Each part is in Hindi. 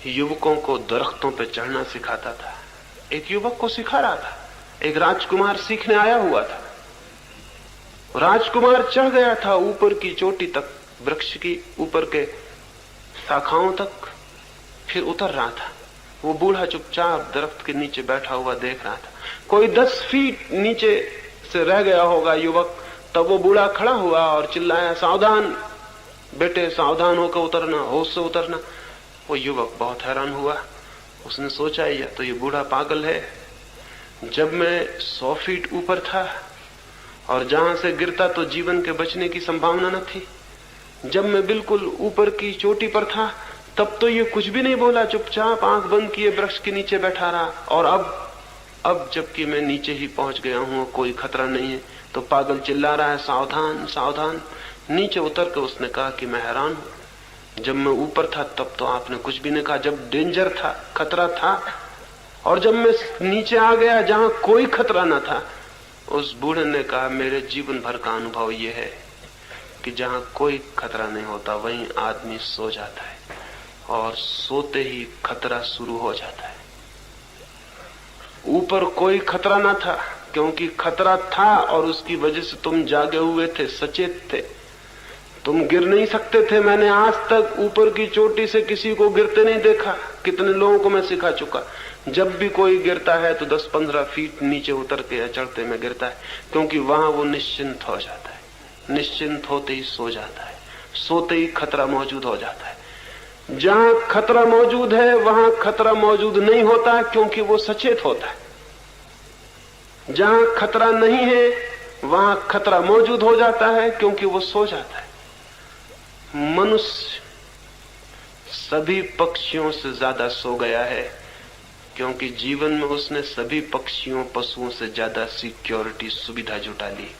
युवकों को दरख्तों पर चढ़ना सिखाता था। एक युवक को सिखा रहा था। एक राजकुमार सीखने आया हुआ था। राजकुमार चढ़ गया था ऊपर की चोटी तक, वृक्ष की ऊपर के शाखाओं तक, फिर उतर रहा था। वो बूढ़ा चुपचाप दरख्त के नीचे बैठा हुआ देख रहा था। कोई 10 फीट नीचे से रह गया होगा युवक, तब वो बूढ़ा खड़ा हुआ और चिल्लाया, सावधान बेटे, सावधान होकर उतरना, होश से उतरना। वो युवक बहुत हैरान हुआ। उसने सोचा, या तो ये बूढ़ा पागल है। जब मैं 100 फीट ऊपर था और जहां से गिरता तो जीवन के बचने की संभावना न थी। जब मैं बिल्कुल ऊपर की चोटी पर था तब तो ये कुछ भी नहीं बोला, चुपचाप आंख बंद किए वृक्ष के नीचे बैठा रहा। और अब जबकि मैं नीचे ही पहुंच गया हूं, कोई खतरा नहीं है, तो पागल चिल्ला रहा है, सावधान सावधान। नीचे उतर कर उसने कहा कि मैं हैरान हूं, जब मैं ऊपर था तब तो आपने कुछ भी नहीं कहा, जब डेंजर था, खतरा था, और जब मैं नीचे आ गया जहां कोई खतरा न था। उस बूढ़े ने कहा, मेरे जीवन भर का अनुभव यह है कि जहां कोई खतरा नहीं होता वहीं आदमी सो जाता है, और सोते ही खतरा शुरू हो जाता है। ऊपर कोई खतरा न था, क्योंकि खतरा था और उसकी वजह से तुम जागे हुए थे, सचेत थे, तुम गिर नहीं सकते थे। मैंने आज तक ऊपर की चोटी से किसी को गिरते नहीं देखा। कितने लोगों को मैं सिखा चुका, जब भी कोई गिरता है तो 10-15 फीट नीचे उतर के या चढ़ते में गिरता है, क्योंकि वहां वो निश्चिंत हो जाता है। निश्चिंत होते ही सो जाता है, सोते ही खतरा मौजूद हो जाता है। जहां खतरा मौजूद है वहां खतरा मौजूद नहीं होता, क्योंकि वो सचेत होता है। जहां खतरा नहीं है वहां खतरा मौजूद हो जाता है, क्योंकि वो सो जाता है। मनुष्य सभी पक्षियों से ज्यादा सो गया है, क्योंकि जीवन में उसने सभी पक्षियों पशुओं से ज्यादा सिक्योरिटी सुविधा जुटा ली।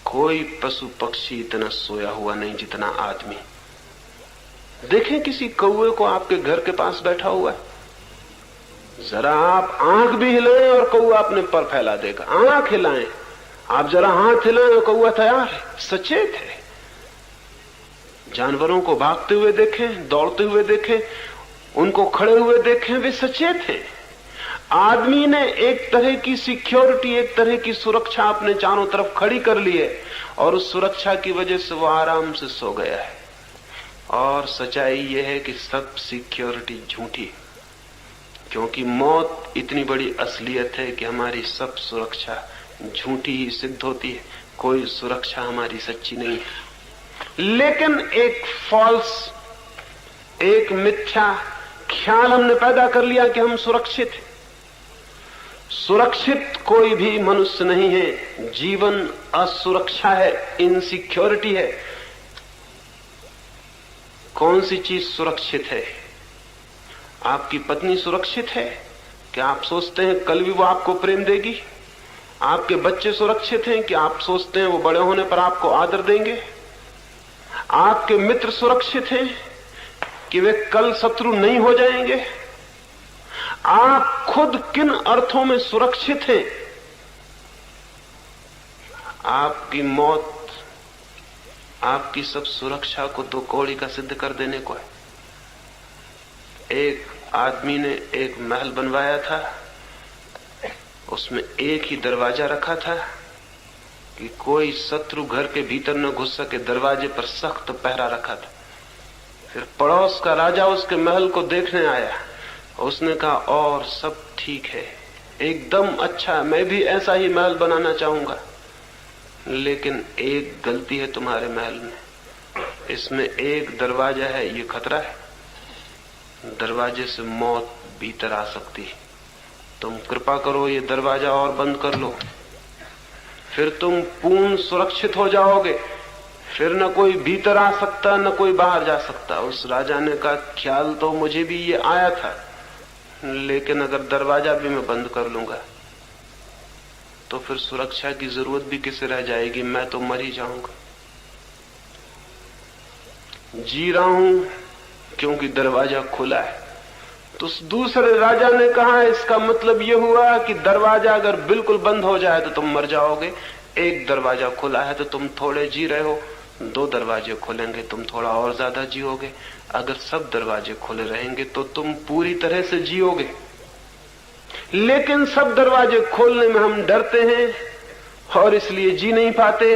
कोई पशु पक्षी इतना सोया हुआ नहीं जितना आदमी। देखें किसी कौवे को आपके घर के पास बैठा हुआ है, जरा आप आंख भी हिलाएं और कौवा अपने पर फैला देगा। आंख हिलाएं, आप जरा हाथ हिलाएं और कौवा तैयार है, सचेत है। जानवरों को भागते हुए देखें, दौड़ते हुए देखें, उनको खड़े हुए देखें, वे सचेत हैं। आदमी ने एक तरह की सिक्योरिटी, एक तरह की सुरक्षा अपने चारों तरफ खड़ी कर ली है, और उस सुरक्षा की वजह से वो आराम से सो गया है। और सच्चाई यह है कि सब सिक्योरिटी झूठी, क्योंकि मौत इतनी बड़ी असलियत है कि हमारी सब सुरक्षा झूठी ही सिद्ध होती है। कोई सुरक्षा हमारी सच्ची नहीं है। लेकिन एक फॉल्स, एक मिथ्या ख्याल हमने पैदा कर लिया कि हम सुरक्षित हैं। सुरक्षित कोई भी मनुष्य नहीं है। जीवन असुरक्षा है, इनसिक्योरिटी है। कौन सी चीज सुरक्षित है? आपकी पत्नी सुरक्षित है? क्या आप सोचते हैं कल भी वो आपको प्रेम देगी? आपके बच्चे सुरक्षित हैं कि आप सोचते हैं वो बड़े होने पर आपको आदर देंगे? आपके मित्र सुरक्षित हैं कि वे कल शत्रु नहीं हो जाएंगे? आप खुद किन अर्थों में सुरक्षित हैं? आपकी मौत आपकी सब सुरक्षा को दो कौड़ी का सिद्ध कर देने को है। एक आदमी ने एक महल बनवाया था, उसमें एक ही दरवाजा रखा था कि कोई शत्रु घर के भीतर न घुस सके। दरवाजे पर सख्त पहरा रखा था। फिर पड़ोस का राजा उसके महल को देखने आया, उसने कहा और सब ठीक है, एकदम अच्छा, मैं भी ऐसा ही महल बनाना चाहूंगा, लेकिन एक गलती है तुम्हारे महल में, इसमें एक दरवाजा है, ये खतरा है, दरवाजे से मौत भीतर आ सकती है, तुम कृपा करो ये दरवाजा और बंद कर लो, फिर तुम पूर्ण सुरक्षित हो जाओगे, फिर न कोई भीतर आ सकता न कोई बाहर जा सकता। उस राजा ने कहा ख्याल तो मुझे भी ये आया था, लेकिन अगर दरवाजा भी मैं बंद कर लूंगा तो फिर सुरक्षा की जरूरत भी किसे रह जाएगी, मैं तो मर ही जाऊंगा। जी रहा हूं क्योंकि दरवाजा खुला है। तो उस दूसरे राजा ने कहा इसका मतलब यह हुआ कि दरवाजा अगर बिल्कुल बंद हो जाए तो तुम मर जाओगे, एक दरवाजा खुला है तो तुम थोड़े जी रहे हो, 2 दरवाजे खोलेंगे तुम थोड़ा और ज्यादा जियोगे, अगर सब दरवाजे खुले रहेंगे तो तुम पूरी तरह से जियोगे। लेकिन सब दरवाजे खोलने में हम डरते हैं और इसलिए जी नहीं पाते।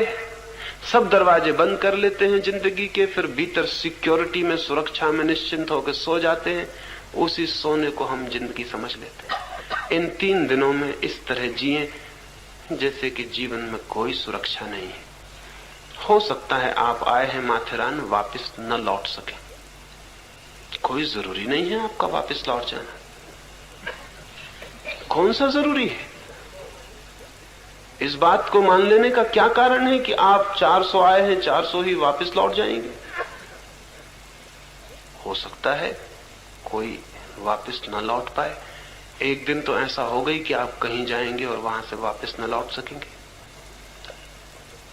सब दरवाजे बंद कर लेते हैं जिंदगी के, फिर भीतर सिक्योरिटी में, सुरक्षा में निश्चिंत होकर सो जाते हैं। उसी सोने को हम जिंदगी समझ लेते हैं। इन 3 दिनों में इस तरह जिए जैसे कि जीवन में कोई सुरक्षा नहीं है। हो सकता है आप आए हैं माथेरान, वापस न लौट सके। कोई जरूरी नहीं है आपका वापस लौट जाना। कौन सा जरूरी है? इस बात को मान लेने का क्या कारण है कि आप 400 आए हैं, 400 ही वापस लौट जाएंगे? हो सकता है कोई वापस न लौट पाए। एक दिन तो ऐसा हो गई कि आप कहीं जाएंगे और वहां से वापस न लौट सकेंगे।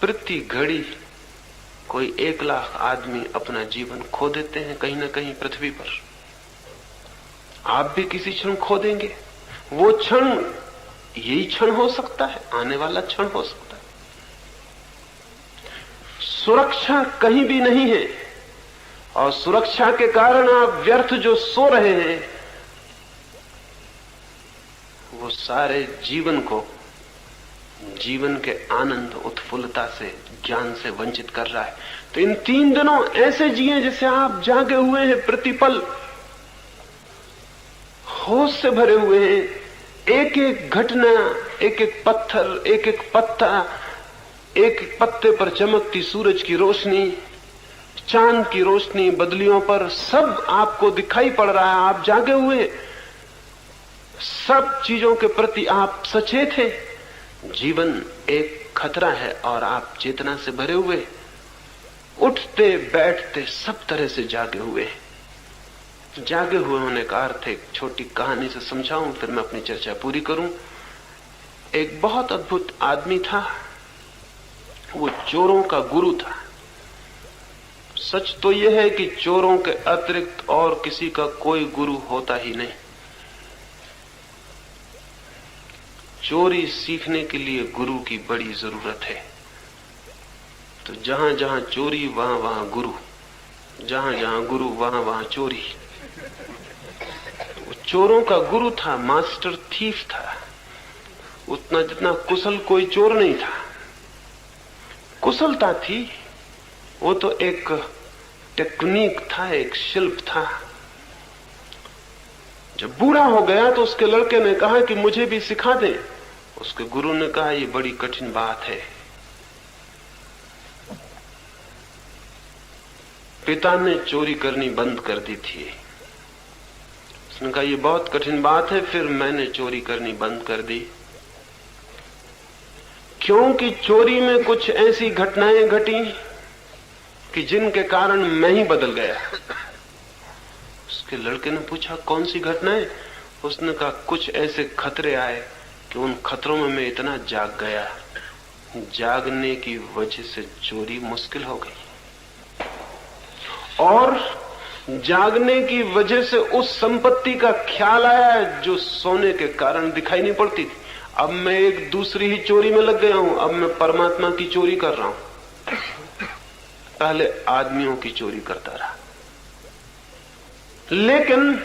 प्रति घड़ी कोई 1 लाख आदमी अपना जीवन खो देते हैं कहीं न कहीं पृथ्वी पर। आप भी किसी क्षण खो देंगे। वो क्षण यही क्षण हो सकता है, आने वाला क्षण हो सकता है। सुरक्षा कहीं भी नहीं है, और सुरक्षा के कारण आप व्यर्थ जो सो रहे हैं, वो सारे जीवन को, जीवन के आनंद, उत्फुल्लता से, ज्ञान से वंचित कर रहा है। तो इन 3 दिनों ऐसे जिए जैसे आप जागे हुए हैं, प्रतिपल होश से भरे हुए हैं। एक एक घटना, एक एक पत्थर, एक एक पत्ता, एक एक पत्ते पर चमकती सूरज की रोशनी, चांद की रोशनी बदलियों पर, सब आपको दिखाई पड़ रहा है। आप जागे हुए, सब चीजों के प्रति आप सचेत हैं। जीवन एक खतरा है और आप चेतना से भरे हुए, उठते बैठते सब तरह से जागे हुए हैं। जागे हुए होने का अर्थ एक छोटी कहानी से समझाऊं, फिर मैं अपनी चर्चा पूरी करूं। एक बहुत अद्भुत आदमी था, वो चोरों का गुरु था। सच तो यह है कि चोरों के अतिरिक्त और किसी का कोई गुरु होता ही नहीं। चोरी सीखने के लिए गुरु की बड़ी जरूरत है। तो जहां जहां चोरी वहां वहां गुरु, जहां जहां गुरु वहां वहां चोरी। वो चोरों का गुरु था, मास्टर थीफ था। उतना जितना कुशल कोई चोर नहीं था। कुशलता थी, वो तो एक टेक्निक था, एक शिल्प था। जब बूढ़ा हो गया तो उसके लड़के ने कहा कि मुझे भी सिखा दें। उसके गुरु ने कहा ये बड़ी कठिन बात है। पिता ने चोरी करनी बंद कर दी थी। उसने कहा ये बहुत कठिन बात है। फिर मैंने चोरी करनी बंद कर दी, क्योंकि चोरी में कुछ ऐसी घटनाएं घटी कि जिनके कारण मैं ही बदल गया। उसके लड़के ने पूछा कौन सी घटनाएं? उसने कहा कुछ ऐसे खतरे आए कि उन खतरों में मैं इतना जाग गया, जागने की वजह से चोरी मुश्किल हो गई, और जागने की वजह से उस संपत्ति का ख्याल आया जो सोने के कारण दिखाई नहीं पड़ती थी। अब मैं एक दूसरी ही चोरी में लग गया हूं। अब मैं परमात्मा की चोरी कर रहा हूं। पहले आदमियों की चोरी करता रहा। लेकिन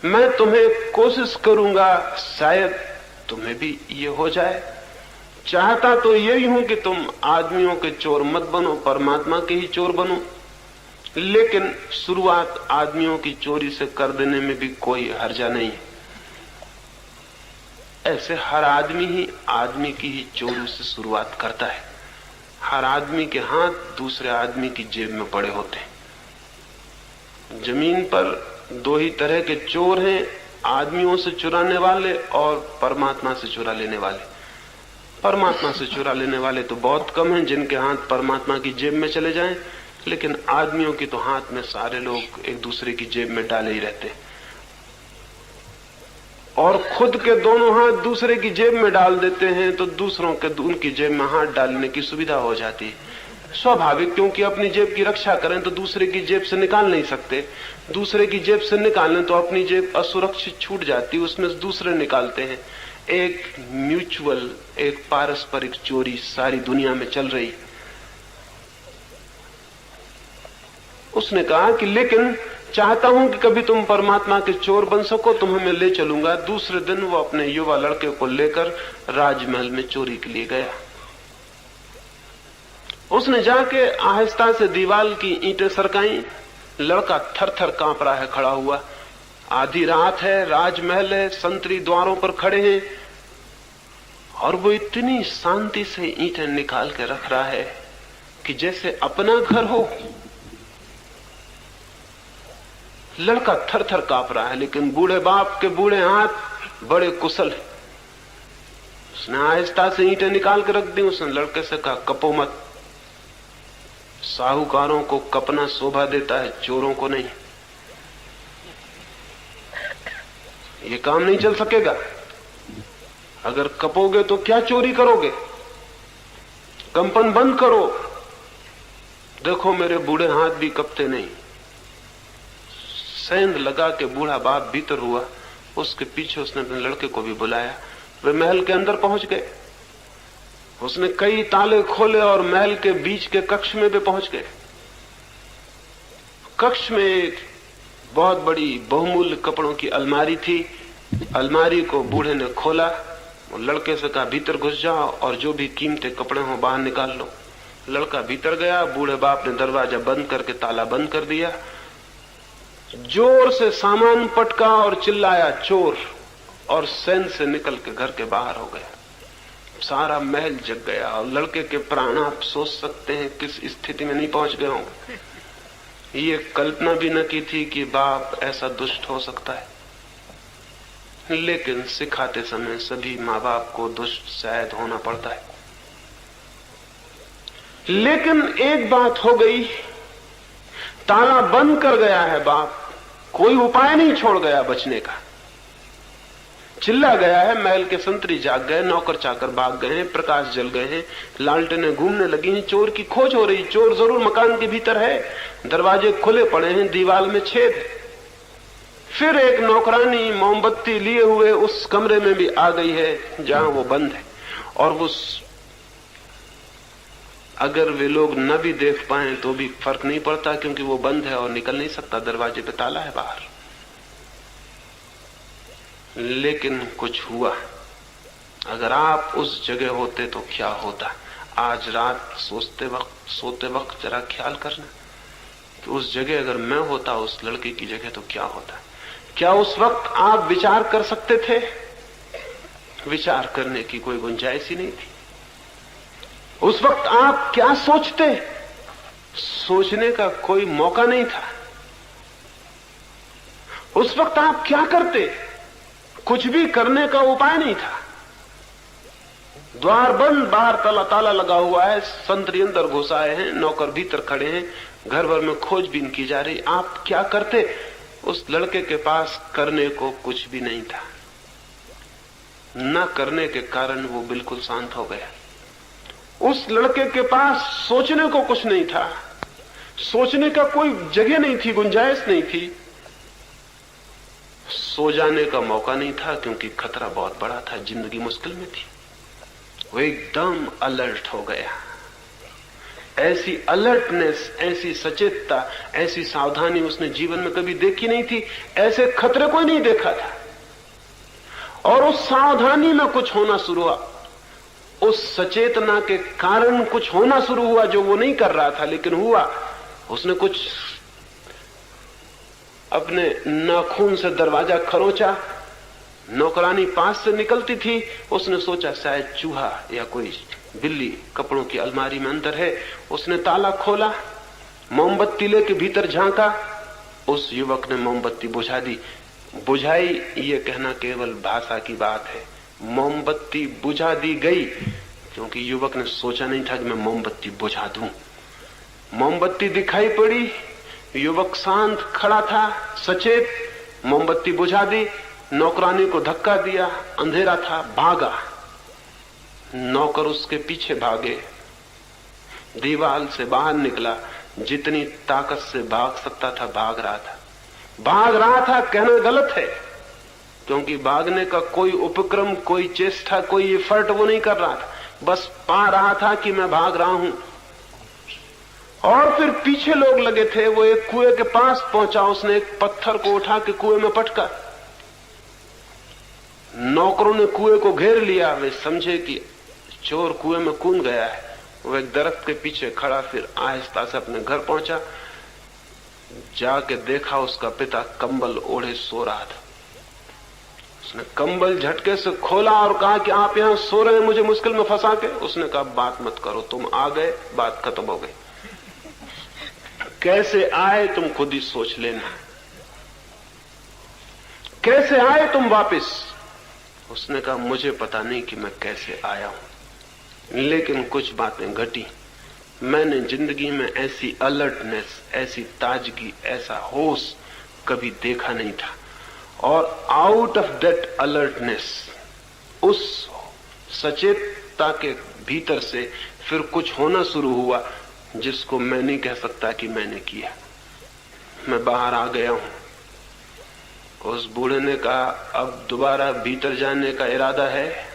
मैं तुम्हें कोशिश करूंगा, शायद तुम्हें भी ये हो जाए। चाहता तो यही हूं कि तुम आदमियों के चोर मत बनो, परमात्मा के ही चोर बनो। लेकिन शुरुआत आदमियों की चोरी से कर देने में भी कोई हर्जा नहीं है। ऐसे हर आदमी ही आदमी की ही चोरी से शुरुआत करता है। हर आदमी के हाथ दूसरे आदमी की जेब में पड़े होते हैं। जमीन पर 2 ही तरह के चोर हैं, आदमियों से चुराने वाले और परमात्मा से चुरा लेने वाले। परमात्मा से चुरा लेने वाले तो बहुत कम हैं जिनके हाथ परमात्मा की जेब में चले जाएं, लेकिन आदमियों की तो हाथ में सारे लोग एक दूसरे की जेब में डाले ही रहते हैं, और खुद के दोनों हाथ दूसरे की जेब में डाल देते हैं तो दूसरों के उनकी जेब में हाथ डालने की सुविधा हो जाती है। स्वाभाविक, क्योंकि अपनी जेब की रक्षा करें तो दूसरे की जेब से निकाल नहीं सकते। दूसरे की जेब से निकालें तो अपनी जेब असुरक्षित छूट जाती, उसमें से दूसरे निकालते हैं। एक म्यूचुअल, एक पारस्परिक चोरी सारी दुनिया में चल रही। उसने कहा कि लेकिन चाहता हूं कि कभी तुम परमात्मा के चोर बन सको, तुम्हें मैं ले चलूंगा। दूसरे दिन वो अपने युवा लड़के को लेकर राजमहल में चोरी के लिए गया। उसने जाके आहिस्ता से दीवार की ईंटें सरकाई। लड़का थर थर कांप रहा है खड़ा हुआ। आधी रात है, राजमहल है, संतरी द्वारों पर खड़े हैं और वो इतनी शांति से ईंटें निकाल के रख रहा है कि जैसे अपना घर हो। लड़का थर थर कांप रहा है, लेकिन बूढ़े बाप के बूढ़े हाथ बड़े कुशल है। उसने आहिस्ता से ईंटें निकाल के रख दी। उसने लड़के से कहा, कपो मत। साहूकारों को कपना शोभा देता है, चोरों को नहीं। ये काम नहीं चल सकेगा। अगर कपोगे तो क्या चोरी करोगे? कंपन बंद करो। देखो मेरे बूढ़े हाथ भी कपते नहीं। सेंध लगा के बूढ़ा बाप भीतर हुआ। उसके पीछे उसने अपने लड़के को भी बुलाया। वे महल के अंदर पहुंच गए। उसने कई ताले खोले और महल के बीच के कक्ष में भी पहुंच गए। कक्ष में एक बहुत बड़ी बहुमूल्य कपड़ों की अलमारी थी। अलमारी को बूढ़े ने खोला। वो लड़के से कहा, भीतर घुस जाओ और जो भी कीमती कपड़े हो बाहर निकाल लो। लड़का भीतर गया। बूढ़े बाप ने दरवाजा बंद करके ताला बंद कर दिया। जोर से सामान पटका और चिल्लाया, चोर, और सैन से निकल के घर के बाहर हो गया। सारा महल जग गया और लड़के के प्राण आप सोच सकते हैं किस स्थिति में नहीं पहुंच गए होंगे। ये कल्पना भी न की थी कि बाप ऐसा दुष्ट हो सकता है, लेकिन सिखाते समय सभी माँ बाप को दुष्ट शायद होना पड़ता है। लेकिन एक बात हो गई, ताला बंद कर गया है बाप, कोई उपाय नहीं छोड़ गया बचने का। चिल्ला गया है, महल के संतरी जाग गए, नौकर चाकर भाग गए हैं, प्रकाश जल गए हैं, लालटेनें घूमने लगी हैं, चोर की खोज हो रही। चोर जरूर मकान के भीतर है, दरवाजे खुले पड़े हैं, दीवार में छेद है। फिर एक नौकरानी मोमबत्ती लिए हुए उस कमरे में भी आ गई है जहां वो बंद है। और वो अगर वे लोग न भी देख पाए तो भी फर्क नहीं पड़ता, क्योंकि वो बंद है और निकल नहीं सकता, दरवाजे पे ताला है बाहर। लेकिन कुछ हुआ। अगर आप उस जगह होते तो क्या होता? आज रात सोते वक्त जरा ख्याल करना कि उस जगह अगर मैं होता, उस लड़के की जगह, तो क्या होता। क्या उस वक्त आप विचार कर सकते थे? विचार करने की कोई गुंजाइश ही नहीं थी। उस वक्त आप क्या सोचते? सोचने का कोई मौका नहीं था। उस वक्त आप क्या करते? कुछ भी करने का उपाय नहीं था। द्वार बंद, बाहर ताला लगा हुआ है, संतरी अंदर घुस आए हैं, नौकर भीतर खड़े हैं, घर भर में खोजबीन की जा रही। आप क्या करते? उस लड़के के पास करने को कुछ भी नहीं था। न करने के कारण वो बिल्कुल शांत हो गया। उस लड़के के पास सोचने को कुछ नहीं था, सोचने का कोई जगह नहीं थी, गुंजाइश नहीं थी। सो जाने का मौका नहीं था, क्योंकि खतरा बहुत बड़ा था, जिंदगी मुश्किल में थी। वो एकदम अलर्ट हो गया। ऐसी अलर्टनेस, ऐसी सचेतता, ऐसी सावधानी उसने जीवन में कभी देखी नहीं थी। ऐसे खतरे को नहीं देखा था। और उस सावधानी में कुछ होना शुरू हुआ, उस सचेतना के कारण कुछ होना शुरू हुआ जो वो नहीं कर रहा था, लेकिन हुआ। उसने कुछ अपने नाखून से दरवाजा खरोचा। नौकरानी पास से निकलती थी। उसने सोचा शायद चूहा या कोई बिल्ली कपड़ों की अलमारी में अंदर है। उसने ताला खोला, मोमबत्ती लेके भीतर झांका। उस युवक ने मोमबत्ती बुझा दी। बुझाई ये कहना केवल भाषा की बात है। मोमबत्ती बुझा दी गई, क्योंकि युवक ने सोचा नहीं था कि मैं मोमबत्ती बुझा दूं। मोमबत्ती दिखाई पड़ी, युवक शांत खड़ा था, सचेत। मोमबत्ती बुझा दी, नौकरानी को धक्का दिया, अंधेरा था, भागा। नौकर उसके पीछे भागे, दीवार से बाहर निकला, जितनी ताकत से भाग सकता था भाग रहा था। कहना गलत है, क्योंकि भागने का कोई उपक्रम, कोई चेष्टा, कोई एफर्ट वो नहीं कर रहा था। बस पा रहा था कि मैं भाग रहा हूं। और फिर पीछे लोग लगे थे। वो एक कुएं के पास पहुंचा, उसने एक पत्थर को उठा के कुएं में पटका। नौकरों ने कुएं को घेर लिया। वे समझे कि चोर कुएं में कूद गया है। वो एक दरख्त के पीछे खड़ा, फिर आहिस्ता से अपने घर पहुंचा। जाके देखा उसका पिता कंबल ओढ़े सो रहा था। उसने कंबल झटके से खोला और कहा कि आप यहां सो रहे हैं मुझे मुश्किल में फंसा के। उसने कहा बात मत करो, तुम आ गए, बात खत्म हो गई। कैसे आए तुम खुद ही सोच लेना। कैसे आए तुम वापस? उसने कहा मुझे पता नहीं कि मैं कैसे आया हूं, लेकिन कुछ बातें घटी। मैंने जिंदगी में ऐसी अलर्टनेस, ऐसी ताजगी, ऐसा होश कभी देखा नहीं था। और आउट ऑफ दैट अलर्टनेस, उस सचेतता के भीतर से फिर कुछ होना शुरू हुआ जिसको मैं नहीं कह सकता कि मैंने किया। मैं बाहर आ गया हूं। उस बूढ़े ने कहा अब दोबारा भीतर जाने का इरादा है?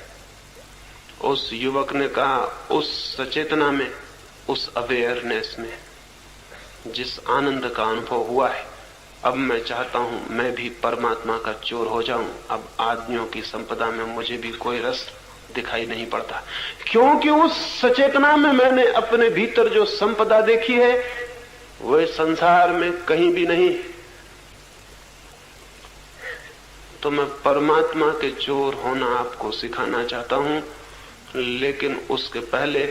उस युवक ने कहा उस सचेतना में, उस अवेयरनेस में जिस आनंद का अनुभव हुआ है, अब मैं चाहता हूं मैं भी परमात्मा का चोर हो जाऊं। अब आदमियों की संपदा में मुझे भी कोई रस दिखाई नहीं पड़ता, क्योंकि उस सचेतना में मैंने अपने भीतर जो संपदा देखी है वह संसार में कहीं भी नहीं। तो मैं परमात्मा के चोर होना आपको सिखाना चाहता हूं, लेकिन उसके पहले